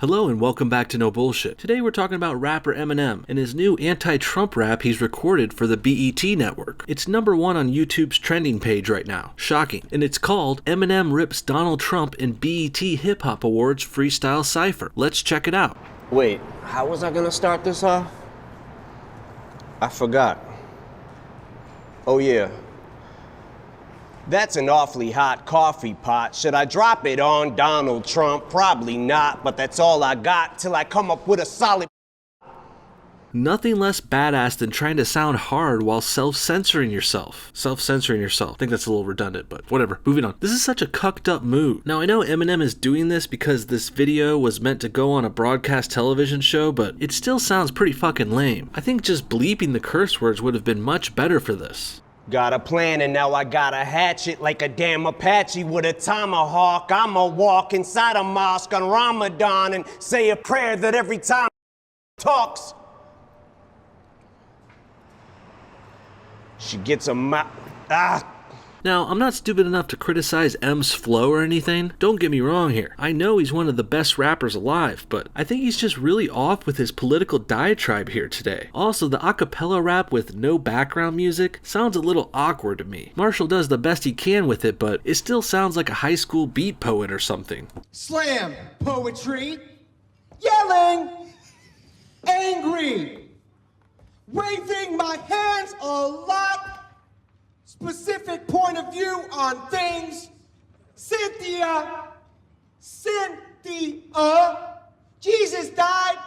Hello and welcome back to No Bullshit. Today we're talking about rapper Eminem and his new anti-Trump rap he's recorded for the BET network. It's #1 on YouTube's trending page right now. Shocking. And it's called Eminem Rips Donald Trump in BET Hip Hop Awards Freestyle Cypher. Let's check it out. Wait, how was I gonna start this off? I forgot. Oh yeah. That's an awfully hot coffee pot. Should I drop it on Donald Trump? Probably not, but that's all I got till I come up with a solid. Nothing less badass than trying to sound hard while self-censoring yourself. I think that's a little redundant, but whatever. Moving on. This is such a cucked up move. Now I know Eminem is doing this because this video was meant to go on a broadcast television show, but it still sounds pretty fucking lame. I think just bleeping the curse words would have been much better for this. Got a plan and now I got a hatchet like a damn Apache with a tomahawk. I'ma walk inside a mosque on Ramadan and say a prayer that every time talks, she gets a Now, I'm not stupid enough to criticize M's flow or anything. Don't get me wrong here. I know he's one of the best rappers alive, but I think he's just really off with his political diatribe here today. Also, the acapella rap with no background music sounds a little awkward to me. Marshall does the best he can with it, but it still sounds like a high school beat poet or something. Slam poetry, yelling, angry, waving my hands a lot. Specific point of view on things. Cynthia, Jesus died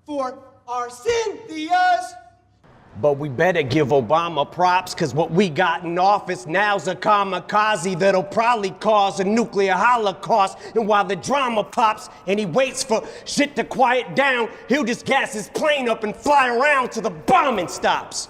for our Cynthias. But we better give Obama props, cause what we got in office now's a kamikaze that'll probably cause a nuclear holocaust. And while the drama pops and he waits for shit to quiet down, he'll just gas his plane up and fly around till the bombing stops.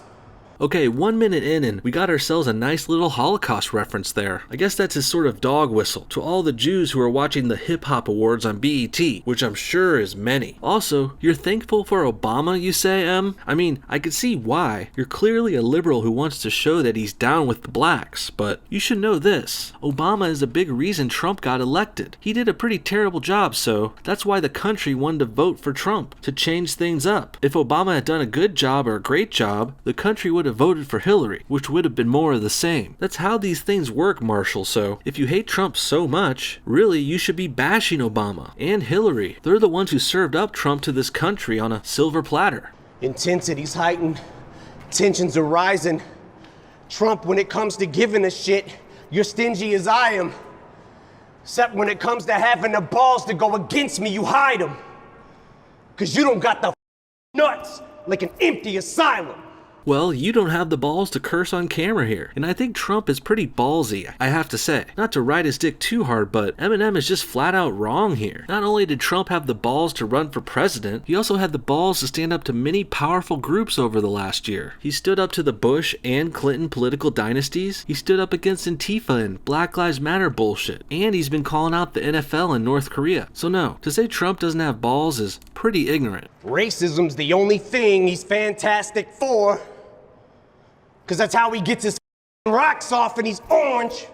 Okay, 1 minute in and we got ourselves a nice little Holocaust reference there. I guess that's his sort of dog whistle to all the Jews who are watching the Hip Hop Awards on BET, which I'm sure is many. Also, you're thankful for Obama, you say, Em? I mean, I could see why. You're clearly a liberal who wants to show that he's down with the blacks, but you should know this. Obama is a big reason Trump got elected. He did a pretty terrible job, so that's why the country wanted to vote for Trump, to change things up. If Obama had done a good job or a great job, the country would have voted for Hillary, which would have been more of the same. That's how these things work, Marshall, so if you hate Trump so much, really you should be bashing Obama and Hillary. They're the ones who served up Trump to this country on a silver platter. Intensity's heightened, tensions are rising. Trump, when it comes to giving a shit, you're stingy as I am. Except when it comes to having the balls to go against me, you hide them. Cause you don't got the nuts like an empty asylum. Well, you don't have the balls to curse on camera here, and I think Trump is pretty ballsy, I have to say. Not to ride his dick too hard, but Eminem is just flat out wrong here. Not only did Trump have the balls to run for president, he also had the balls to stand up to many powerful groups over the last year. He stood up to the Bush and Clinton political dynasties, he stood up against Antifa and Black Lives Matter bullshit, and he's been calling out the NFL in North Korea. So no, to say Trump doesn't have balls is pretty ignorant. Racism's the only thing he's fantastic for. Cause that's how he gets his rocks off and he's orange.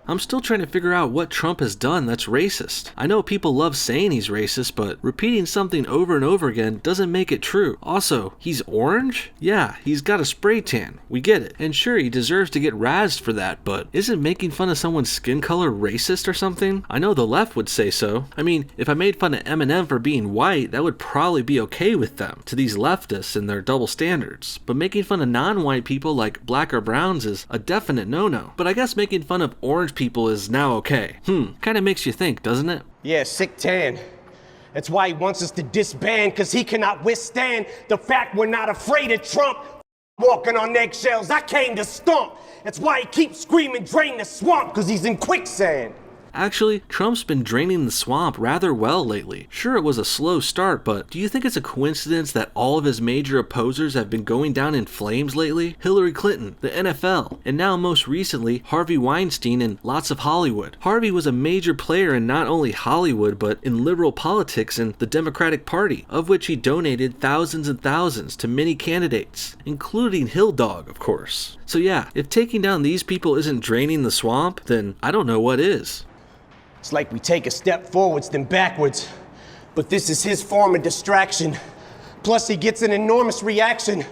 I'm still trying to figure out what Trump has done that's racist. I know people love saying he's racist, but repeating something over and over again doesn't make it true. Also, he's orange? Yeah, he's got a spray tan. We get it. And sure, he deserves to get razzed for that, but isn't making fun of someone's skin color racist or something? I know the left would say so. I mean, if I made fun of Eminem for being white, that would probably be okay with them, to these leftists and their double standards. But making fun of non-white people like black or browns is a definite no-no. But I guess making fun of orange people is now okay. Kinda makes you think, doesn't it? Yeah, sick tan. That's why he wants us to disband, cause he cannot withstand the fact we're not afraid of Trump walking on eggshells. I came to stomp. That's why he keeps screaming, drain the swamp, cause he's in quicksand. Actually, Trump's been draining the swamp rather well lately. Sure, it was a slow start, but do you think it's a coincidence that all of his major opposers have been going down in flames lately? Hillary Clinton, the NFL, and now most recently, Harvey Weinstein and lots of Hollywood. Harvey was a major player in not only Hollywood, but in liberal politics and the Democratic Party, of which he donated thousands and thousands to many candidates, including Hill Dog, of course. So yeah, if taking down these people isn't draining the swamp, then I don't know what is. It's like we take a step forwards, then backwards. But this is his form of distraction. Plus, he gets an enormous reaction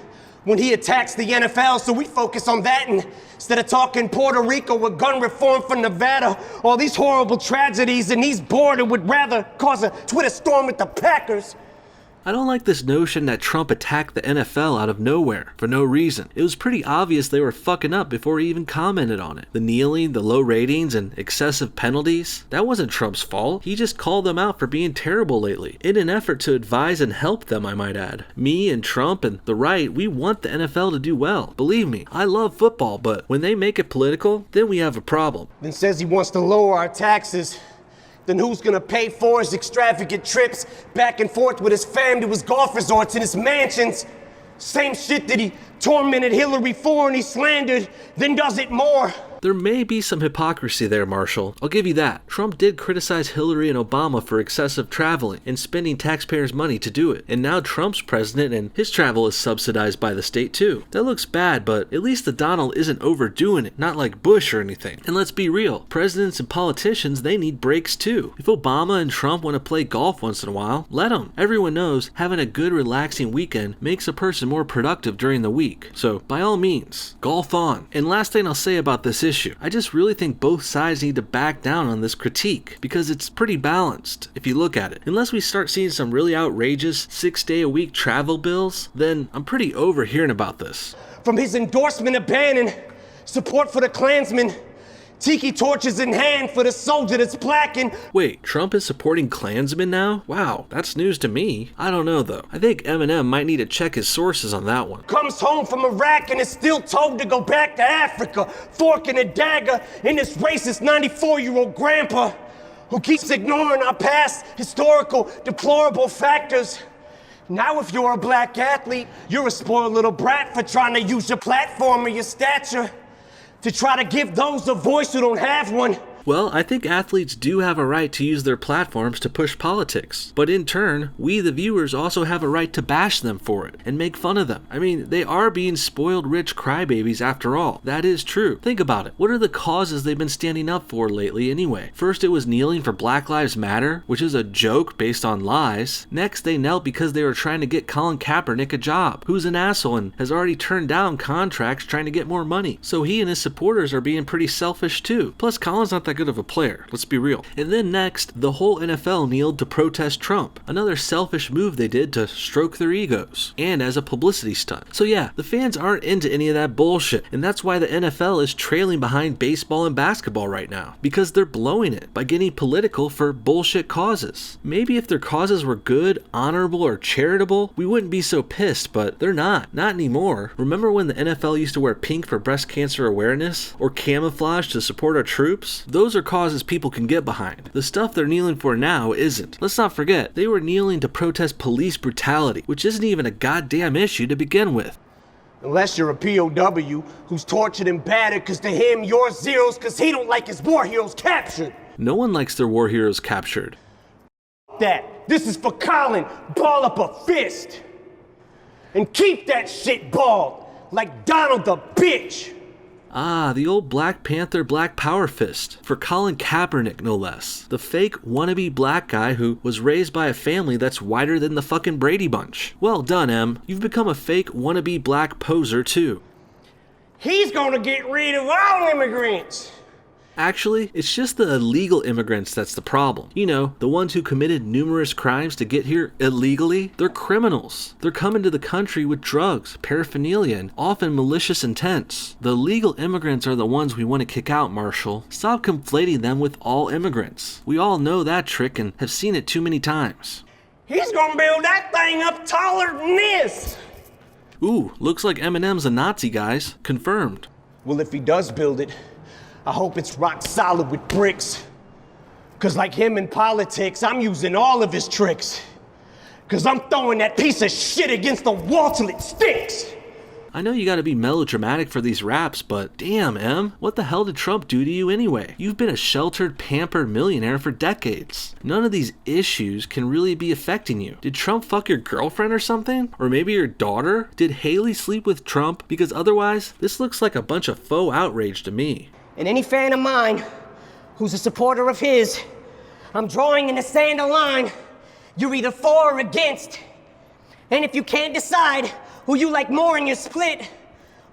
when he attacks the NFL, so we focus on that instead of talking Puerto Rico with gun reform for Nevada, all these horrible tragedies, and he's bored and would rather cause a Twitter storm with the Packers. I don't like this notion that Trump attacked the NFL out of nowhere, for no reason. It was pretty obvious they were fucking up before he even commented on it. The kneeling, the low ratings, and excessive penalties, that wasn't Trump's fault. He just called them out for being terrible lately, in an effort to advise and help them, I might add. Me and Trump and the right, we want the NFL to do well. Believe me, I love football, but when they make it political, then we have a problem. Then says he wants to lower our taxes. Then who's gonna pay for his extravagant trips back and forth with his fam to his golf resorts and his mansions? Same shit that he tormented Hillary for and he slandered, then does it more. There may be some hypocrisy there, Marshall. I'll give you that. Trump did criticize Hillary and Obama for excessive traveling and spending taxpayers' money to do it. And now Trump's president and his travel is subsidized by the state too. That looks bad, but at least the Donald isn't overdoing it, not like Bush or anything. And let's be real, presidents and politicians, they need breaks too. If Obama and Trump want to play golf once in a while, let them. Everyone knows having a good relaxing weekend makes a person more productive during the week. So by all means, golf on. And last thing I'll say about this issue, I just really think both sides need to back down on this critique because it's pretty balanced if you look at it. Unless we start seeing some really outrageous 6-day-a-week travel bills, then I'm pretty over hearing about this. From his endorsement of banning support for the Klansmen, tiki torches in hand for the soldier that's blacking. Wait, Trump is supporting Klansmen now? Wow, that's news to me. I don't know though. I think Eminem might need to check his sources on that one. Comes home from Iraq and is still told to go back to Africa, fork and a dagger in this racist 94-year-old grandpa who keeps ignoring our past historical deplorable factors. Now if you're a black athlete, you're a spoiled little brat for trying to use your platform or your stature to try to give those a voice who don't have one. Well, I think athletes do have a right to use their platforms to push politics. But in turn, we the viewers also have a right to bash them for it and make fun of them. I mean, they are being spoiled rich crybabies after all. That is true. Think about it. What are the causes they've been standing up for lately anyway? First it was kneeling for Black Lives Matter, which is a joke based on lies. Next they knelt because they were trying to get Colin Kaepernick a job, who's an asshole and has already turned down contracts trying to get more money. So he and his supporters are being pretty selfish too. Plus Colin's not that good of a player, let's be real. And then next, the whole NFL kneeled to protest Trump. Another selfish move they did to stroke their egos, and as a publicity stunt. So yeah, the fans aren't into any of that bullshit, and that's why the NFL is trailing behind baseball and basketball right now, because they're blowing it by getting political for bullshit causes. Maybe if their causes were good, honorable, or charitable, we wouldn't be so pissed, but they're not anymore. Remember when the NFL used to wear pink for breast cancer awareness, or camouflage to support our troops? Those are causes people can get behind. The stuff they're kneeling for now isn't. Let's not forget, they were kneeling to protest police brutality, which isn't even a goddamn issue to begin with. Unless you're a POW who's tortured and battered because to him you're zeros because he don't like his war heroes captured. No one likes their war heroes captured. That. This is for Colin. Ball up a fist. And keep that shit balled like Donald the bitch. Ah, the old Black Panther Black Power Fist, for Colin Kaepernick no less. The fake wannabe black guy who was raised by a family that's whiter than the fucking Brady Bunch. Well done, Em. You've become a fake wannabe black poser too. He's gonna get rid of all immigrants. Actually, it's just the illegal immigrants that's the problem. You know, the ones who committed numerous crimes to get here illegally. They're criminals. They're coming to the country with drugs, paraphernalia, and often malicious intents. The legal immigrants are the ones we want to kick out, Marshall. Stop conflating them with all immigrants. We all know that trick and have seen it too many times. He's gonna build that thing up taller than this. Ooh, looks like Eminem's a Nazi, guys. Confirmed. Well, if he does build it, I hope it's rock solid with bricks. Cause like him in politics, I'm using all of his tricks. Cause I'm throwing that piece of shit against the wall till it stinks. I know you gotta be melodramatic for these raps, but damn, Em, what the hell did Trump do to you anyway? You've been a sheltered, pampered millionaire for decades. None of these issues can really be affecting you. Did Trump fuck your girlfriend or something? Or maybe your daughter? Did Haley sleep with Trump? Because otherwise, this looks like a bunch of faux outrage to me. And any fan of mine who's a supporter of his, I'm drawing in the sand a line You're either for or against. And if you can't decide who you like more in your split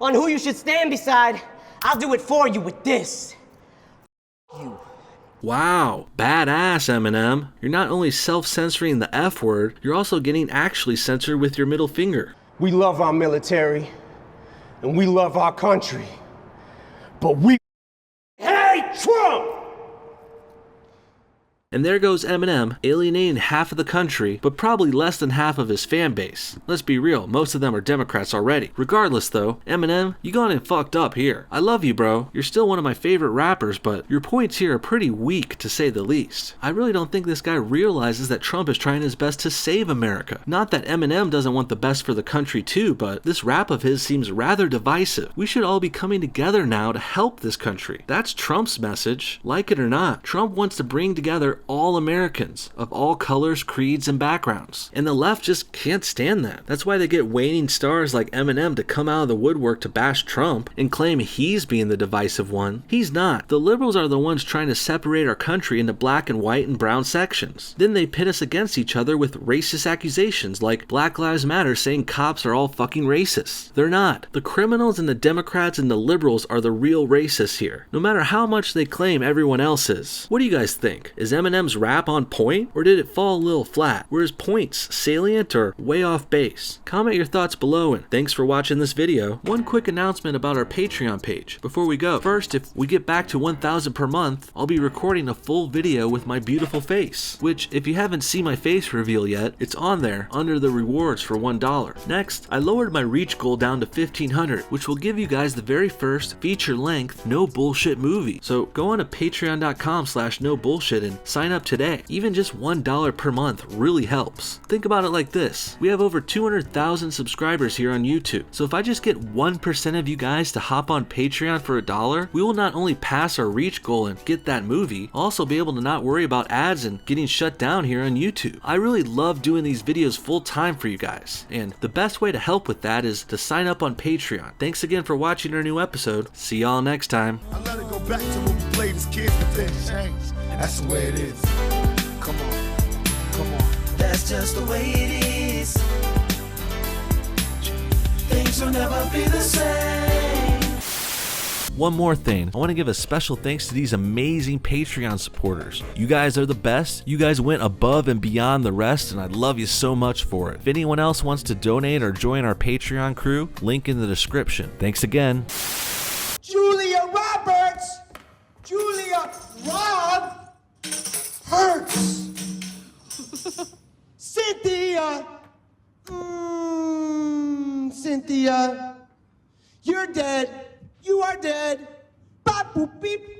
on who you should stand beside, I'll do it for you with this. Wow, badass, Eminem. You're not only self-censoring the F word, you're also getting actually censored with your middle finger. We love our military, and we love our country, but we hate Trump! And there goes Eminem, alienating half of the country, but probably less than half of his fan base. Let's be real, most of them are Democrats already. Regardless though, Eminem, you gone and fucked up here. I love you, bro. You're still one of my favorite rappers, but your points here are pretty weak, to say the least. I really don't think this guy realizes that Trump is trying his best to save America. Not that Eminem doesn't want the best for the country too, but this rap of his seems rather divisive. We should all be coming together now to help this country. That's Trump's message. Like it or not, Trump wants to bring together all Americans of all colors, creeds, and backgrounds. And the left just can't stand that. That's why they get waning stars like Eminem to come out of the woodwork to bash Trump and claim he's being the divisive one. He's not. The liberals are the ones trying to separate our country into black and white and brown sections. Then they pit us against each other with racist accusations like Black Lives Matter saying cops are all fucking racists. They're not. The criminals and the Democrats and the liberals are the real racists here, no matter how much they claim everyone else is. What do you guys think? Is Eminem's rap on point, or did it fall a little flat? Were his points salient or way off base? Comment your thoughts below, and thanks for watching this video. One quick announcement about our Patreon page before we go. First, if we get back to 1,000 per month, I'll be recording a full video with my beautiful face, which if you haven't seen my face reveal yet, it's on there under the rewards for $1. Next, I lowered my reach goal down to 1,500, which will give you guys the very first feature-length no bullshit movie. So go on to patreon.com/nobullshit and sign up today. Even just $1 per month really helps. Think about it like this. We have over 200,000 subscribers here on YouTube. So if I just get 1% of you guys to hop on Patreon for $1, we will not only pass our reach goal and get that movie, also be able to not worry about ads and getting shut down here on YouTube. I really love doing these videos full time for you guys. And the best way to help with that is to sign up on Patreon. Thanks again for watching our new episode. See y'all next time. I let it go back to when we played as kids, but things changed. That's the way it is. Come on, come on. That's just the way it is. Things will never be the same. One more thing, I want to give a special thanks to these amazing Patreon supporters. You guys are the best. You guys went above and beyond the rest, and I love you so much for it. If anyone else wants to donate or join our Patreon crew, link in the description. Thanks again. Julia Roberts, Julia Rob Hurts. Cynthia, Cynthia, you're dead. You are dead. Bop boop beep.